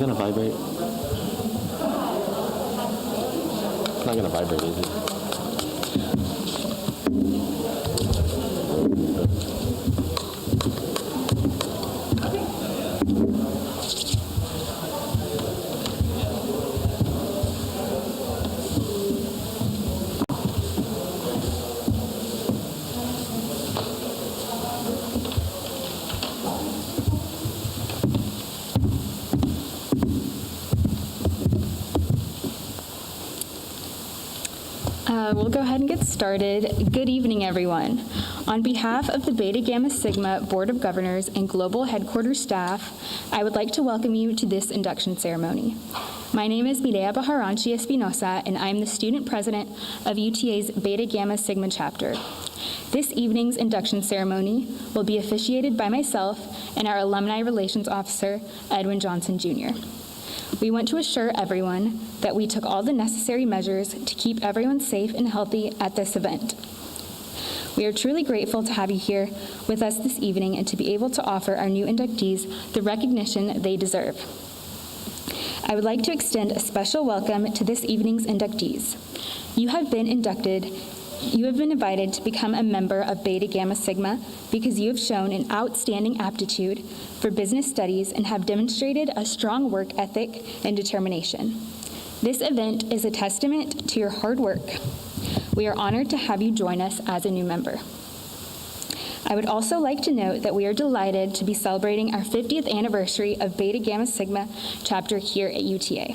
gonna vibrate? It's not gonna vibrate, is it? We'll go ahead and get started. Good evening, everyone. On behalf of the Beta Gamma Sigma Board of Governors and Global Headquarters staff, I would like to welcome you to this induction ceremony. My name is Mireya Baharanchi Espinosa, and I am the student president of UTA's Beta Gamma Sigma chapter. This evening's induction ceremony will be officiated by myself and our Alumni Relations Officer, Edwin Johnson, Jr. We want to assure everyone that we took all the necessary measures to keep everyone safe and healthy at this event. We are truly grateful to have you here with us this evening and to be able to offer our new inductees the recognition they deserve. I would like to extend a special welcome to this evening's inductees. You have been invited to become a member of Beta Gamma Sigma because you have shown an outstanding aptitude for business studies and have demonstrated a strong work ethic and determination. This event is a testament to your hard work. We are honored to have you join us as a new member. I would also like to note that we are delighted to be celebrating our 50th anniversary of Beta Gamma Sigma chapter here at UTA.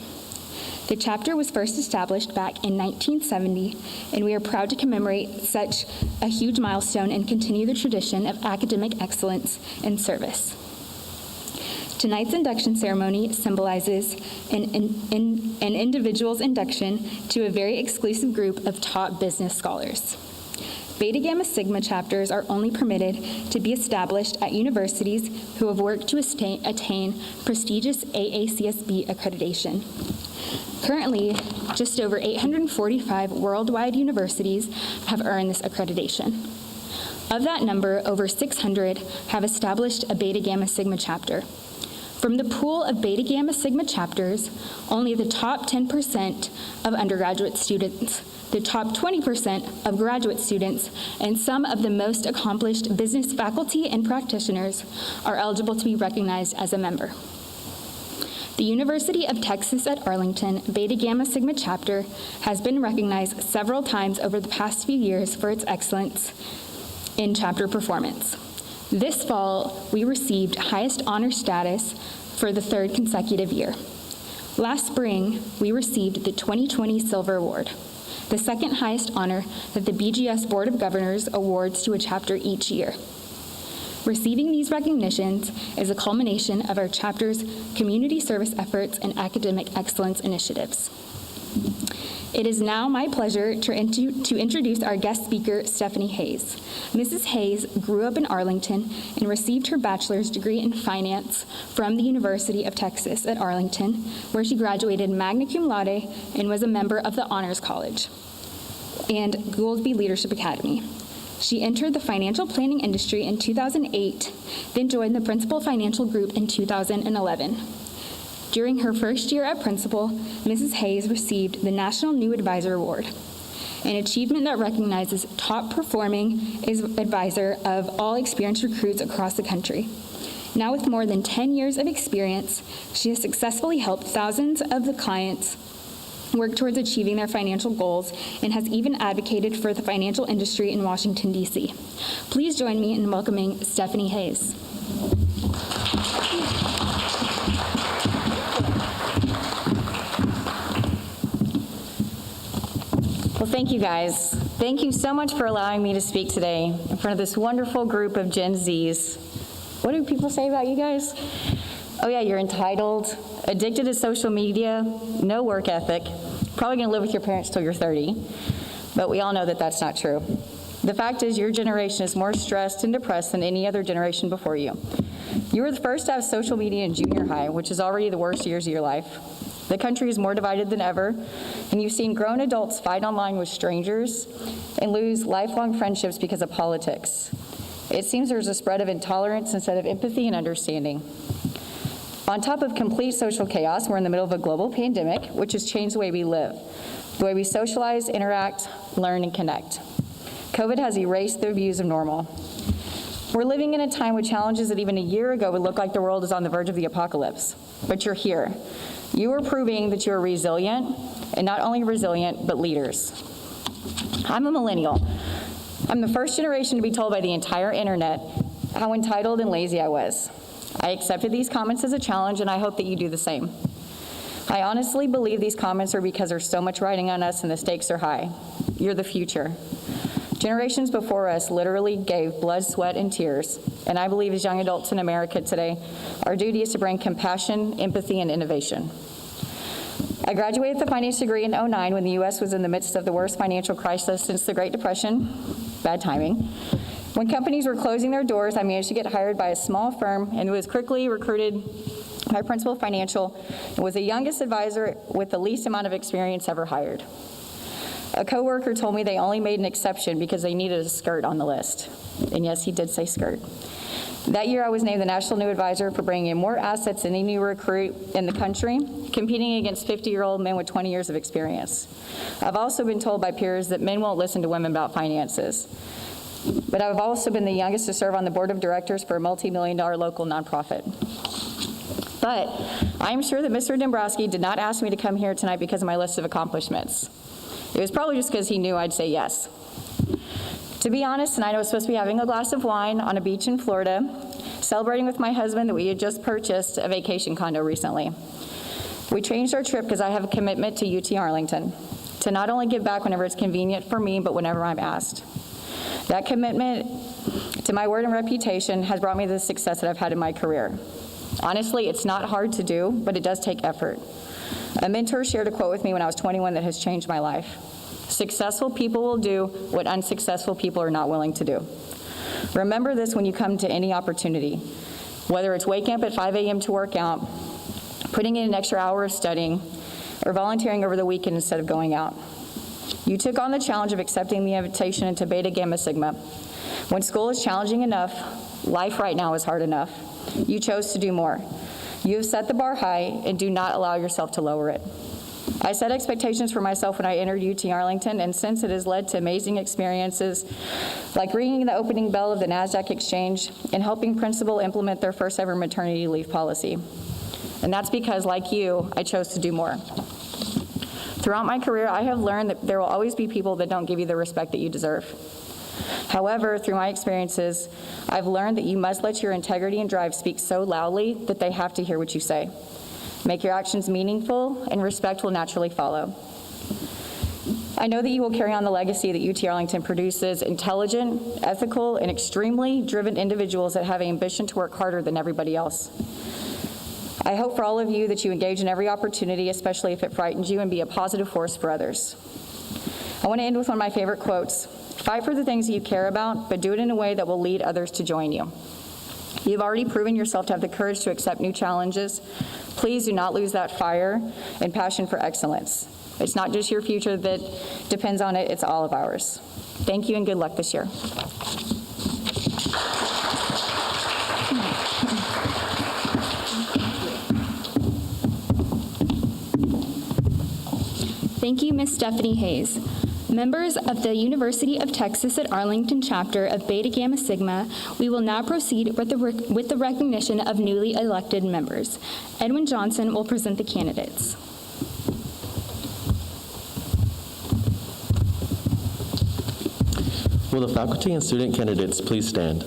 The chapter was first established back in 1970, and we are proud to commemorate such a huge milestone and continue the tradition of academic excellence and service. Tonight's induction ceremony symbolizes an individual's induction to a very exclusive group of top business scholars. Beta Gamma Sigma chapters are only permitted to be established at universities who have worked to attain prestigious AACSB accreditation. Currently, just over 845 worldwide universities have earned this accreditation. Of that number, over 600 have established a Beta Gamma Sigma chapter. From the pool of Beta Gamma Sigma chapters, only the top 10% of undergraduate students, the top 20% of graduate students, and some of the most accomplished business faculty and practitioners are eligible to be recognized as a member. The University of Texas at Arlington Beta Gamma Sigma chapter has been recognized several times over the past few years for its excellence in chapter performance. This fall, we received highest honor status for the third consecutive year. Last spring, we received the 2020 Silver Award, the second highest honor that the BGS Board of Governors awards to a chapter each year. Receiving these recognitions is a culmination of our chapter's community service efforts and academic excellence initiatives. It is now my pleasure to introduce our guest speaker, Stephanie Hayes. Mrs. Hayes grew up in Arlington and received her bachelor's degree in finance from the University of Texas at Arlington, where she graduated magna cum laude and was a member of the Honors College and Goolsbee Leadership Academy. She entered the financial planning industry in 2008, then joined the Principal Financial Group in 2011. During her first year at Principal, Mrs. Hayes received the National New Advisor Award, an achievement that recognizes top-performing advisor of all experienced recruits across the country. Now with more than 10 years of experience, she has successfully helped thousands of the clients work towards achieving their financial goals and has even advocated for the financial industry in Washington, D.C. Please join me in welcoming Stephanie Hayes. Well, thank you guys. Thank you so much for allowing me to speak today in front of this wonderful group of Gen Zs. What do people say about you guys? Oh yeah, you're entitled, addicted to social media, no work ethic, probably gonna live with your parents till you're 30, but we all know that that's not true. The fact is your generation is more stressed and depressed than any other generation before you. You were the first to have social media in junior high, which is already the worst years of your life. The country is more divided than ever, and you've seen grown adults fight online with strangers and lose lifelong friendships because of politics. It seems there's a spread of intolerance instead of empathy and understanding. On top of complete social chaos, we're in the middle of a global pandemic, which has changed the way we live, the way we socialize, interact, learn, and connect. COVID has erased the views of normal. We're living in a time with challenges that even a year ago would look like the world is on the verge of the apocalypse. But you're here. You are proving that you are resilient, and not only resilient, but leaders. I'm a millennial. I'm the first generation to be told by the entire internet how entitled and lazy I was. I accepted these comments as a challenge, and I hope that you do the same. I honestly believe these comments are because there's so much riding on us and the stakes are high. You're the future. Generations before us literally gave blood, sweat, and tears, and I believe as young adults in America today, our duty is to bring compassion, empathy, and innovation. I graduated with a finance degree in '09 when the U.S. was in the midst of the worst financial crisis since the Great Depression. Bad timing. When companies were closing their doors, I managed to get hired by a small firm and was quickly recruited by Principal Financial and was the youngest advisor with the least amount of experience ever hired. A coworker told me they only made an exception because they needed a skirt on the list. And yes, he did say skirt. That year, I was named the National New Advisor for bringing in more assets than any new recruit in the country, competing against 50-year-old men with 20 years of experience. I've also been told by peers that men won't listen to women about finances. But I've also been the youngest to serve on the board of directors for a multi-million-dollar local nonprofit. But I'm sure that Mr. Dombrowski did not ask me to come here tonight because of my list of accomplishments. It was probably just because he knew I'd say yes. To be honest, tonight I was supposed to be having a glass of wine on a beach in Florida, celebrating with my husband that we had just purchased a vacation condo recently. We changed our trip because I have a commitment to UT Arlington, to not only give back whenever it's convenient for me, but whenever I'm asked. That commitment to my word and reputation has brought me the success that I've had in my career. Honestly, it's not hard to do, but it does take effort. A mentor shared a quote with me when I was 21 that has changed my life. Successful people will do what unsuccessful people are not willing to do. Remember this when you come to any opportunity, whether it's waking up at 5 a.m. to work out, putting in an extra hour of studying, or volunteering over the weekend instead of going out. You took on the challenge of accepting the invitation into Beta Gamma Sigma. When school is challenging enough, life right now is hard enough. You chose to do more. You have set the bar high and do not allow yourself to lower it. I set expectations for myself when I entered UT Arlington, and since it has led to amazing experiences like ringing the opening bell of the NASDAQ exchange and helping Principal implement their first ever maternity leave policy. And that's because, like you, I chose to do more. Throughout my career, I have learned that there will always be people that don't give you the respect that you deserve. However, through my experiences, I've learned that you must let your integrity and drive speak so loudly that they have to hear what you say. Make your actions meaningful, and respect will naturally follow. I know that you will carry on the legacy that UT Arlington produces intelligent, ethical, and extremely driven individuals that have ambition to work harder than everybody else. I hope for all of you that you engage in every opportunity, especially if it frightens you, and be a positive force for others. I want to end with one of my favorite quotes. Fight for the things that you care about, but do it in a way that will lead others to join you. You've already proven yourself to have the courage to accept new challenges. Please do not lose that fire and passion for excellence. It's not just your future that depends on it, it's all of ours. Thank you and good luck this year. Thank you, Ms. Stephanie Hayes. Members of the University of Texas at Arlington chapter of Beta Gamma Sigma, we will now proceed with the recognition of newly elected members. Edwin Johnson will present the candidates. Will the faculty and student candidates please stand?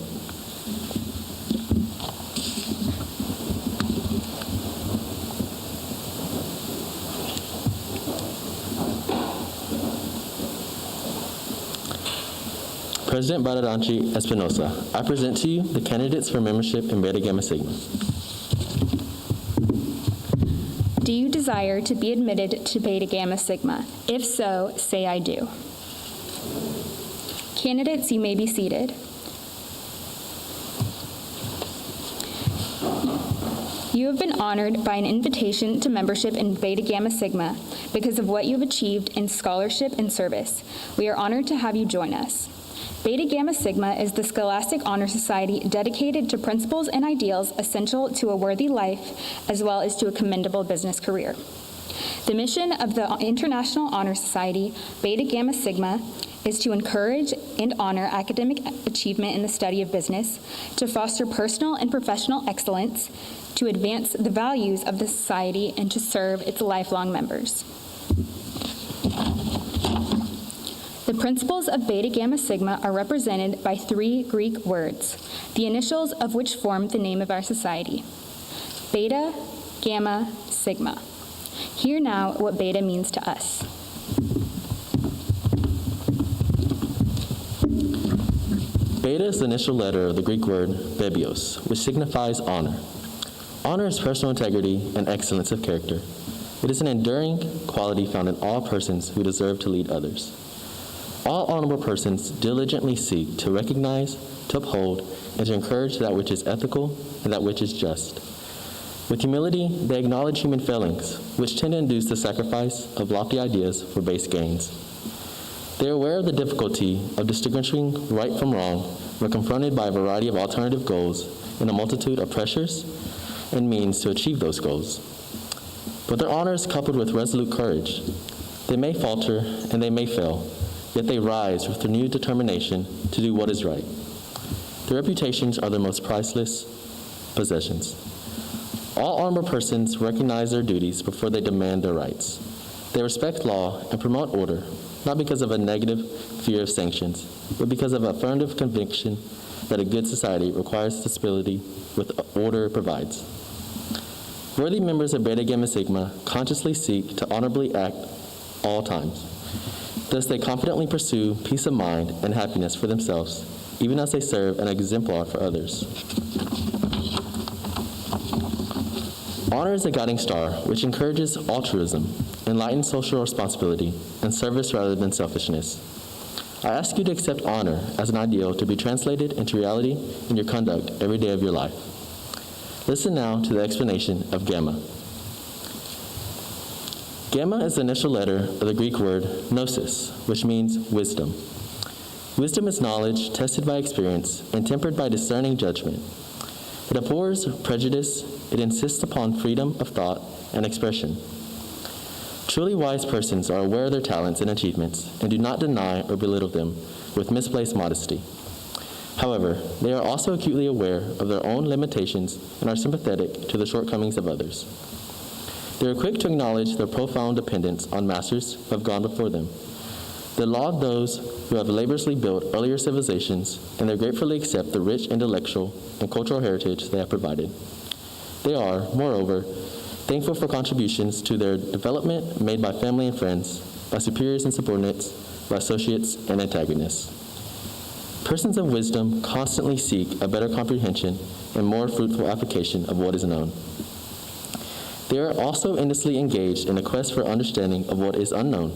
President Badadanchi Espinosa, I present to you the candidates for membership in Beta Gamma Sigma. Do you desire to be admitted to Beta Gamma Sigma? If so, say I do. Candidates, you may be seated. You have been honored by an invitation to membership in Beta Gamma Sigma because of what you have achieved in scholarship and service. We are honored to have you join us. Beta Gamma Sigma is the scholastic honor society dedicated to principles and ideals essential to a worthy life as well as to a commendable business career. The mission of the International Honor Society, Beta Gamma Sigma, is to encourage and honor academic achievement in the study of business, to foster personal and professional excellence, to advance the values of the society, and to serve its lifelong members. The principles of Beta Gamma Sigma are represented by 3 Greek words, the initials of which form the name of our society: Beta, Gamma, Sigma. Hear now what Beta means to us. Beta is the initial letter of the Greek word bebios, which signifies honor. Honor is personal integrity and excellence of character. It is an enduring quality found in all persons who deserve to lead others. All honorable persons diligently seek to recognize, to uphold, and to encourage that which is ethical and that which is just. With humility, they acknowledge human failings, which tend to induce the sacrifice of lofty ideas for base gains. They are aware of the difficulty of distinguishing right from wrong when confronted by a variety of alternative goals and a multitude of pressures and means to achieve those goals. But their honor is coupled with resolute courage. They may falter and they may fail, yet they rise with renewed determination to do what is right. Their reputations are their most priceless possessions. All honorable persons recognize their duties before they demand their rights. They respect law and promote order, not because of a negative fear of sanctions, but because of affirmative conviction that a good society requires the stability which order provides. Worthy members of Beta Gamma Sigma consciously seek to honorably act all times. Thus, they confidently pursue peace of mind and happiness for themselves, even as they serve an exemplar for others. Honor is a guiding star which encourages altruism, enlightens social responsibility, and service rather than selfishness. I ask you to accept honor as an ideal to be translated into reality in your conduct every day of your life. Listen now to the explanation of Gamma. Gamma is the initial letter of the Greek word gnosis, which means wisdom. Wisdom is knowledge tested by experience and tempered by discerning judgment. It abhors prejudice. It insists upon freedom of thought and expression. Truly wise persons are aware of their talents and achievements and do not deny or belittle them with misplaced modesty. However, they are also acutely aware of their own limitations and are sympathetic to the shortcomings of others. They are quick to acknowledge their profound dependence on masters who have gone before them. They laud those who have laboriously built earlier civilizations, and they gratefully accept the rich intellectual and cultural heritage they have provided. They are, moreover, thankful for contributions to their development made by family and friends, by superiors and subordinates, by associates and antagonists. Persons of wisdom constantly seek a better comprehension and more fruitful application of what is known. They are also endlessly engaged in a quest for understanding of what is unknown.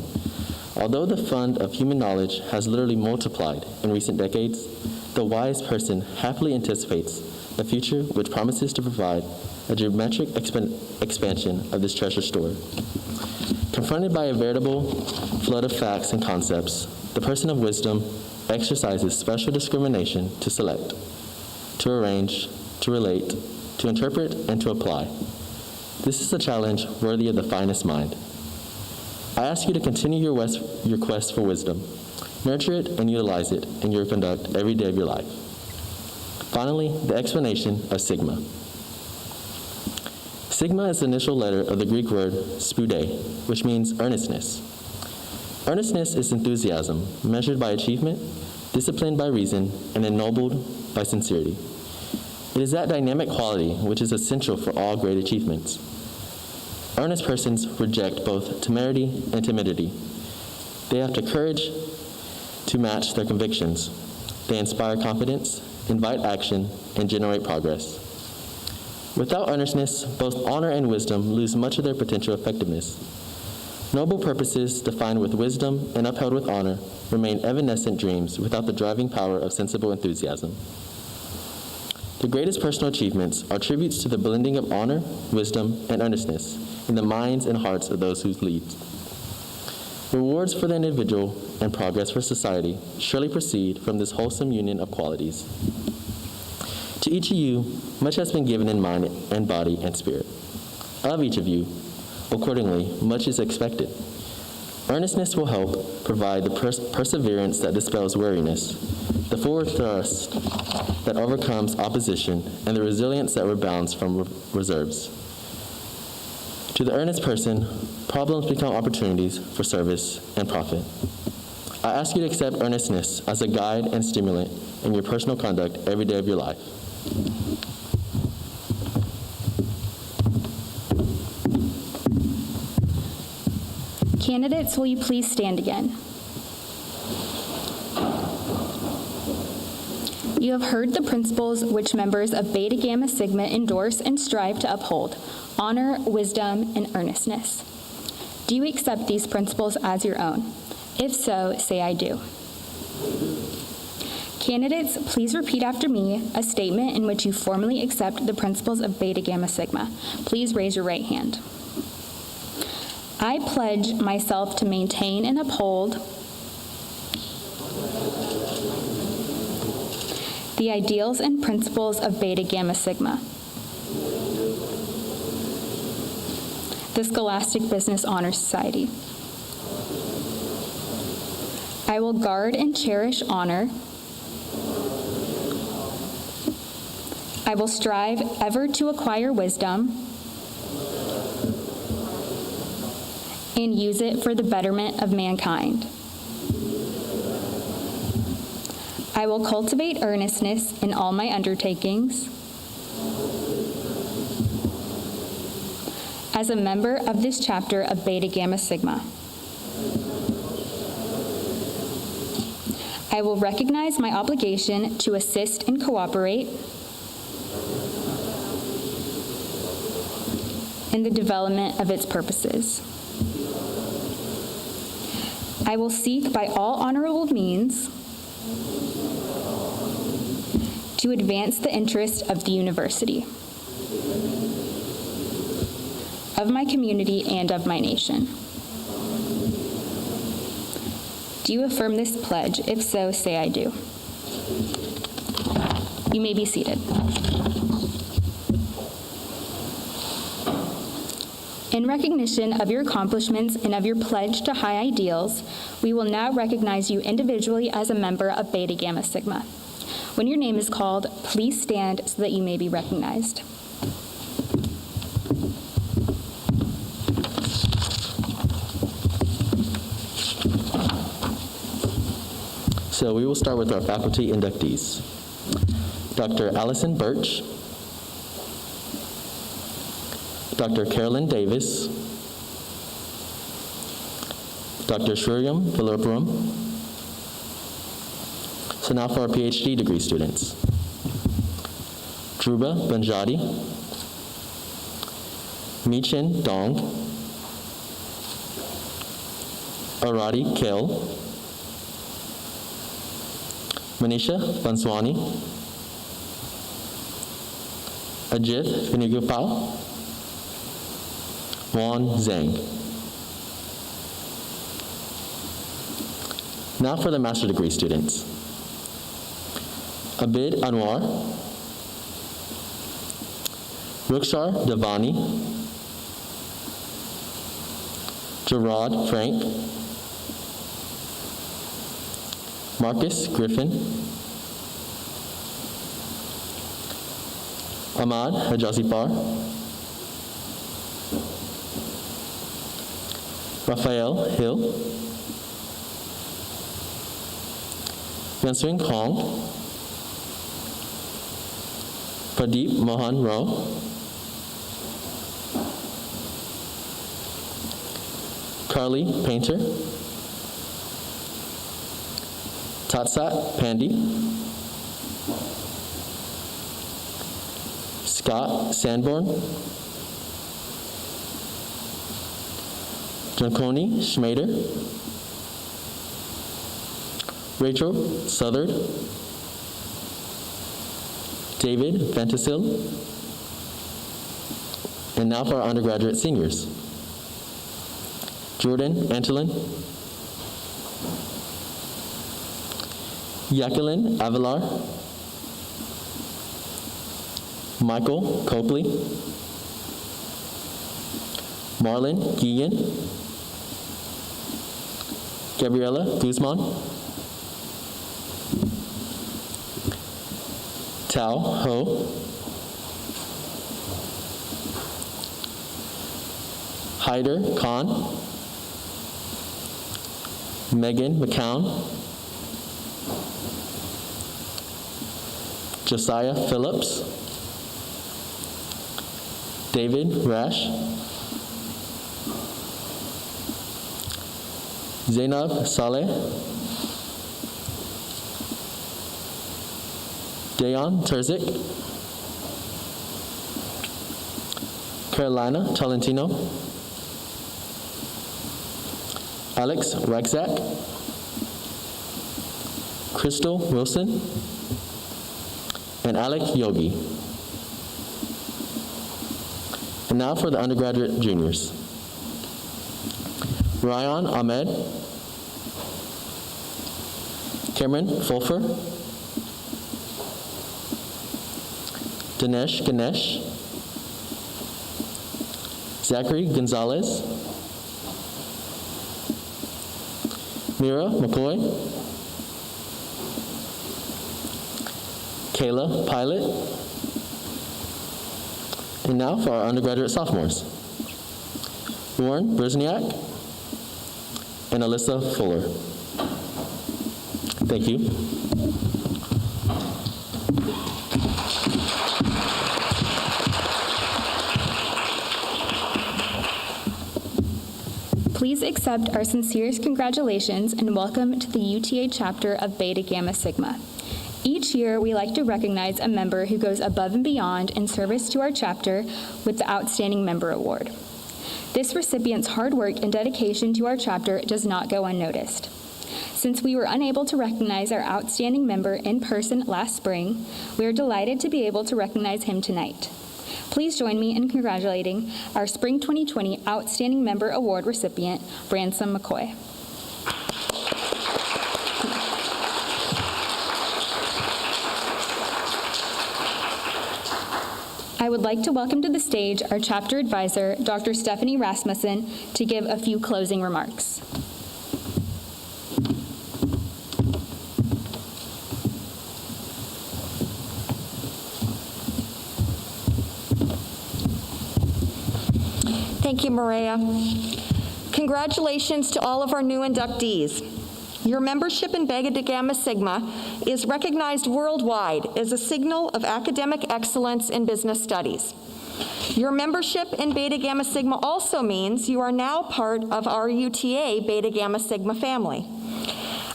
Although the fund of human knowledge has literally multiplied in recent decades, the wise person happily anticipates a future which promises to provide a geometric expansion of this treasure store. Confronted by a veritable flood of facts and concepts, the person of wisdom exercises special discrimination to select, to arrange, to relate, to interpret, and to apply. This is a challenge worthy of the finest mind. I ask you to continue your quest for wisdom. Nurture it and utilize it in your conduct every day of your life. Finally, the explanation of Sigma. Sigma is the initial letter of the Greek word spoude, which means earnestness. Earnestness is enthusiasm, measured by achievement, disciplined by reason, and ennobled by sincerity. It is that dynamic quality which is essential for all great achievements. Earnest persons reject both temerity and timidity. They have the courage to match their convictions. They inspire confidence, invite action, and generate progress. Without earnestness, both honor and wisdom lose much of their potential effectiveness. Noble purposes defined with wisdom and upheld with honor remain evanescent dreams without the driving power of sensible enthusiasm. The greatest personal achievements are tributes to the blending of honor, wisdom, and earnestness in the minds and hearts of those who lead. Rewards for the individual and progress for society surely proceed from this wholesome union of qualities. To each of you, much has been given in mind and body and spirit. Of each of you, accordingly, much is expected. Earnestness will help provide the perseverance that dispels weariness, the forward thrust that overcomes opposition, and the resilience that rebounds from reserves. To the earnest person, problems become opportunities for service and profit. I ask you to accept earnestness as a guide and stimulant in your personal conduct every day of your life. Candidates, will you please stand again? You have heard the principles which members of Beta Gamma Sigma endorse and strive to uphold: honor, wisdom, and earnestness. Do you accept these principles as your own? If so, say I do. Candidates, please repeat after me a statement in which you formally accept the principles of Beta Gamma Sigma. Please raise your right hand. I pledge myself to maintain and uphold the ideals and principles of Beta Gamma Sigma, the Scholastic Business Honor Society. I will guard and cherish honor. I will strive ever to acquire wisdom and use it for the betterment of mankind. I will cultivate earnestness in all my undertakings. As a member of this chapter of Beta Gamma Sigma, I will recognize my obligation to assist and cooperate in the development of its purposes. I will seek by all honorable means to advance the interest of the university, of my community, and of my nation. Do you affirm this pledge? If so, say I do. You may be seated. In recognition of your accomplishments and of your pledge to high ideals, we will now recognize you individually as a member of Beta Gamma Sigma. When your name is called, please stand so that you may be recognized. So we will start with our faculty inductees. Dr. Allison Birch, Dr. Carolyn Davis, Dr. Shriram Vilopuram. So now for our PhD degree students. Dhruba Banjadi, Michin Dong, Arati Kale, Manisha Banswani, Ajit Vinugopal, Juan Zhang. Now for the master degree students. Abid Anwar, Rukshar Devani, Gerard Frank, Marcus Griffin, Ahmad Hajazipar, Raphael Hill, Yanswing Kong, Pradeep Mohan Rao, Carly Painter, Tatsat Pandy, Scott Sanborn, Janconi Schmader, Rachel Southard, David Ventasil, and now for our undergraduate seniors. Jordan Antolin, Jacqueline Avalar, Michael Copley, Marlon Guillen, Gabriela Guzman, Tao Ho, Hyder Khan, Megan McCown, Josiah Phillips, David Rash, Zainab Saleh, Dayon Terzic, Carolina Tolentino, Alex Ragzak, Crystal Wilson, and Alec Yogi. And now for the undergraduate juniors. Ryan Ahmed, Cameron Fulfer, Dinesh Ganesh, Zachary Gonzalez, Mira McCoy, Kayla Pilot, and now for our undergraduate sophomores. Warren Brzniak and Alyssa Fuller. Thank you. Please accept our sincerest congratulations and welcome to the UTA chapter of Beta Gamma Sigma. Each year, we like to recognize a member who goes above and beyond in service to our chapter with the Outstanding Member Award. This recipient's hard work and dedication to our chapter does not go unnoticed. Since we were unable to recognize our outstanding member in person last spring, we are delighted to be able to recognize him tonight. Please join me in congratulating our Spring 2020 Outstanding Member Award recipient, Branson McCoy. I would like to welcome to the stage our chapter advisor, Dr. Stephanie Rasmussen, to give a few closing remarks. Thank you, Maria. Congratulations to all of our new inductees. Your membership in Beta Gamma Sigma is recognized worldwide as a signal of academic excellence in business studies. Your membership in Beta Gamma Sigma also means you are now part of our UTA Beta Gamma Sigma family.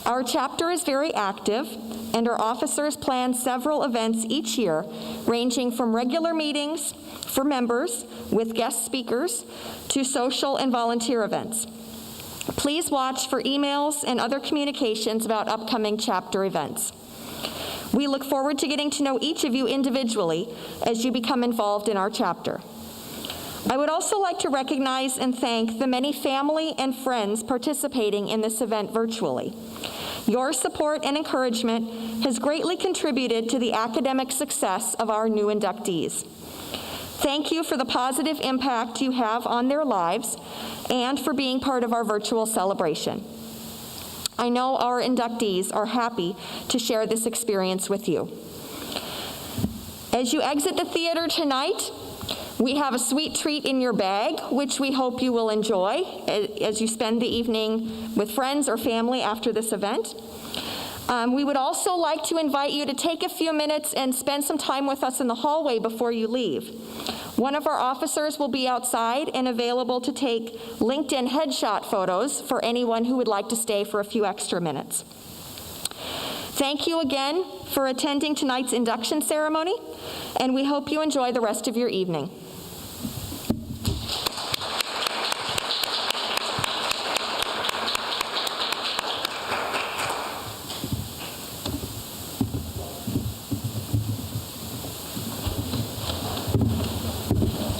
Our chapter is very active, and our officers plan several events each year, ranging from regular meetings for members with guest speakers to social and volunteer events. Please watch for emails and other communications about upcoming chapter events. We look forward to getting to know each of you individually as you become involved in our chapter. I would also like to recognize and thank the many family and friends participating in this event virtually. Your support and encouragement has greatly contributed to the academic success of our new inductees. Thank you for the positive impact you have on their lives and for being part of our virtual celebration. I know our inductees are happy to share this experience with you. As you exit the theater tonight, we have a sweet treat in your bag, which we hope you will enjoy as you spend the evening with friends or family after this event. We would also like to invite you to take a few minutes and spend some time with us in the hallway before you leave. One of our officers will be outside and available to take LinkedIn headshot photos for anyone who would like to stay for a few extra minutes. Thank you again for attending tonight's induction ceremony, and we hope you enjoy the rest of your evening.